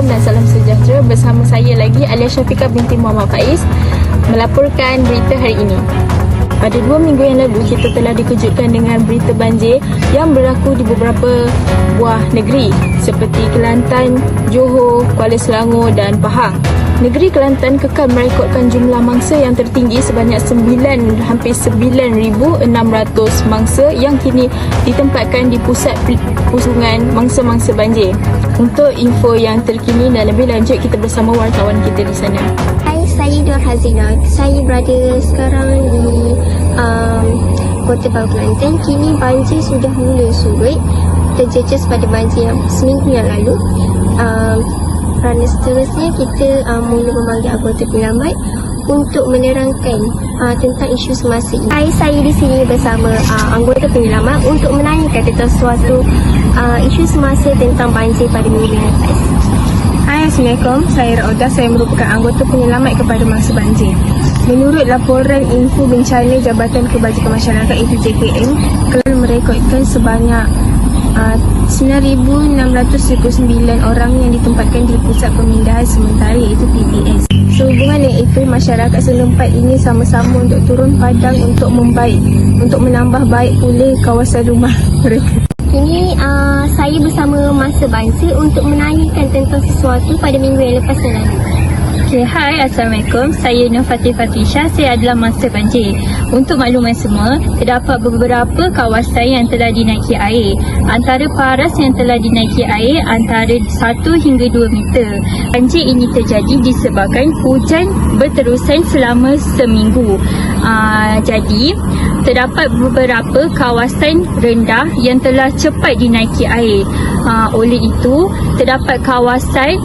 dan salam sejahtera. Bersama saya lagi Alia Syafiqah binti Muhammad Faiz melaporkan berita hari ini. Pada 2 minggu yang lalu, kita telah dikejutkan dengan berita banjir yang berlaku di beberapa buah negeri seperti Kelantan, Johor, Kuala Selangor dan Pahang. Negeri Kelantan kekal merekodkan jumlah mangsa yang tertinggi sebanyak hampir 9,600 mangsa yang kini ditempatkan di pusat pusungan mangsa-mangsa banjir. Untuk info yang terkini dan lebih lanjut, kita bersama wartawan kita di sana. Hai, saya Nur Hazina. Saya berada sekarang di Kota Baru Kelantan. Kini banjir sudah mula surut, terjejas pada banjir yang seminggu yang lalu. Kerana seterusnya kita mula memanggil anggota penyelamat untuk menerangkan tentang isu semasa ini. Saya di sini bersama anggota penyelamat untuk menanyakan tentang suatu isu semasa tentang banjir pada minggu yang lepas. Hai, Assalamualaikum. Saya Raudah. Saya merupakan anggota penyelamat kepada mangsa banjir. Menurut laporan info bencana Jabatan Kebajikan Masyarakat iaitu JKM, telah merekodkan sebanyak 9,629 orang yang ditempatkan di Pusat Pemindahan Sementara iaitu PPS. Sehubungan dengan itu, masyarakat setempat ini sama-sama untuk turun padang untuk menambah baik pula kawasan rumah mereka. Kini saya bersama mangsa banjir untuk menanyakan tentang sesuatu pada minggu yang lepas yang lalu. Hai, Assalamualaikum. Saya Nur Fatisha. Saya adalah mangsa banjir. Untuk makluman semua, terdapat beberapa kawasan yang telah dinaiki air. Antara paras yang telah dinaiki air antara 1 hingga 2 meter. Banjir ini terjadi disebabkan hujan berterusan selama seminggu. Jadi, terdapat beberapa kawasan rendah yang telah cepat dinaiki air. Oleh itu, terdapat kawasan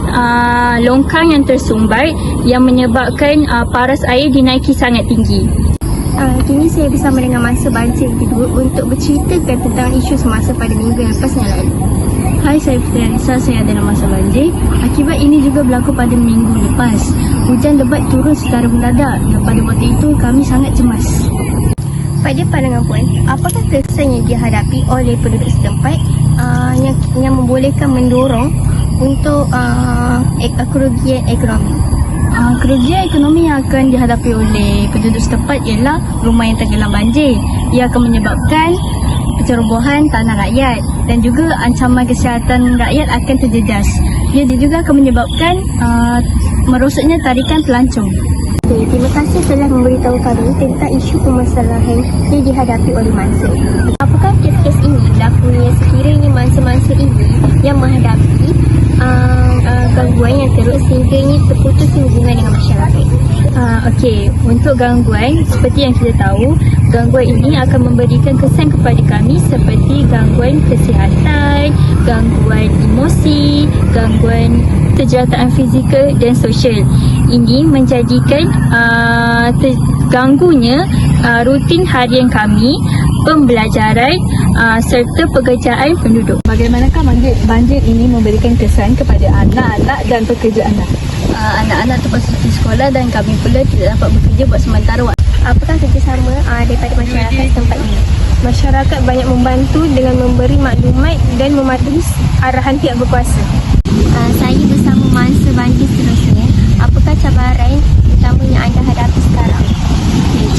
longkang yang tersumbat yang menyebabkan paras air dinaiki sangat tinggi. Kini saya bersama dengan mangsa banjir kedua untuk berceritakan tentang isu semasa pada minggu yang lepas yang lalu. Hai, saya Fitri Anissa. Saya adalah mangsa banjir. Akibat ini juga berlaku pada minggu lepas. Hujan lebat turun secara mendadak dan pada waktu itu kami sangat cemas. Pada pandangan Puan, apakah kesan yang dihadapi oleh penduduk setempat yang membolehkan mendorong untuk kerugian ekonomi? Kerugian ekonomi yang akan dihadapi oleh penduduk setempat ialah rumah yang tenggelam banjir. Ia akan menyebabkan pencerobohan tanah rakyat dan juga ancaman kesihatan rakyat akan terjejas. Ia juga akan menyebabkan merosotnya tarikan pelancong. Terima kasih telah memberitahu kami tentang isu permasalahan yang dihadapi oleh mangsa. Apakah kes-kes ini berlakunya sekiranya mangsa-mangsa ini yang menghadapi gangguan yang teruk sehingga terputus hubungan dengan masyarakat? Okey, untuk gangguan, seperti yang kita tahu, gangguan ini akan memberikan kesan kepada kami seperti gangguan kesihatan, gangguan emosi, gangguan kesejahteraan fizikal dan sosial. Ini menjadikan terganggunya rutin harian kami, pembelajaran serta pekerjaan penduduk. Bagaimanakah banjir ini memberikan kesan kepada anak-anak dan pekerja anak? Anak-anak terpaksa pergi sekolah dan kami pula tidak dapat bekerja buat sementara waktu. Apakah kerjasama daripada masyarakat tempat ini? Masyarakat banyak membantu dengan memberi maklumat dan mematuhi arahan pihak berkuasa. Saya bersama mangsa banjir seterusnya. Apakah cabaran utama yang anda hadapi sekarang?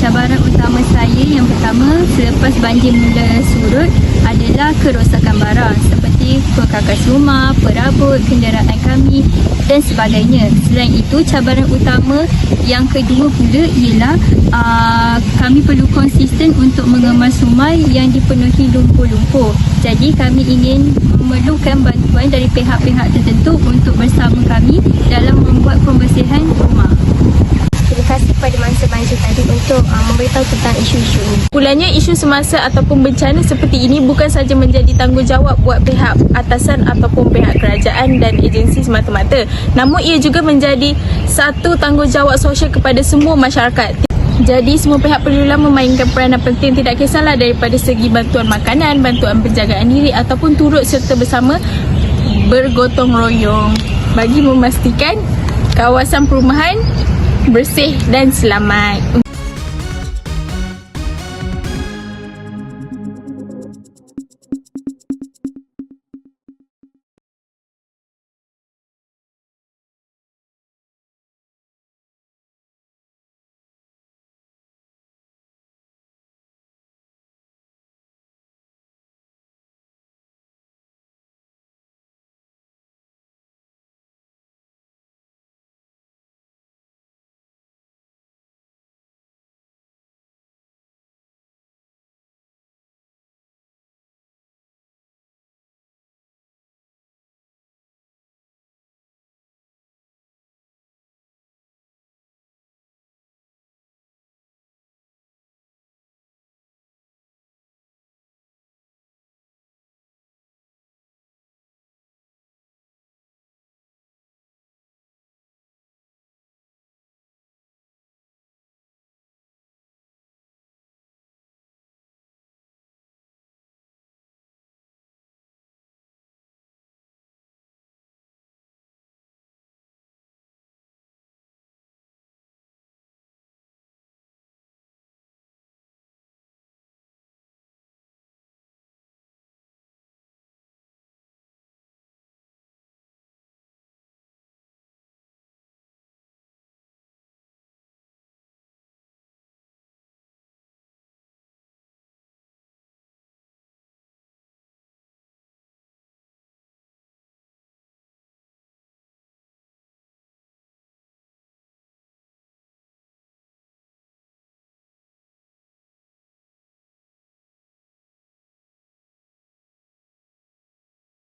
Cabaran utama saya yang pertama selepas banjir mula surut adalah kerosakan barang seperti perkakas rumah, perabot, kenderaan kami dan sebagainya. Selain itu, cabaran utama yang kedua pula ialah kami perlu konsisten untuk mengemas rumah yang dipenuhi lumpur-lumpur. Jadi kami ingin memerlukan bantuan dari pihak-pihak tertentu untuk bersama kami dalam membuat pembersihan rumah. Terima kasih kepada mangsa banjir tadi untuk memberitahu tentang isu-isu ini. Mulanya isu semasa ataupun bencana seperti ini bukan sahaja menjadi tanggungjawab buat pihak atasan ataupun pihak kerajaan dan agensi semata-mata, namun ia juga menjadi satu tanggungjawab sosial kepada semua masyarakat. Jadi semua pihak perlulah memainkan peranan penting, tidak kisahlah daripada segi bantuan makanan, bantuan penjagaan diri ataupun turut serta bersama bergotong royong bagi memastikan kawasan perumahan bersih dan selamat.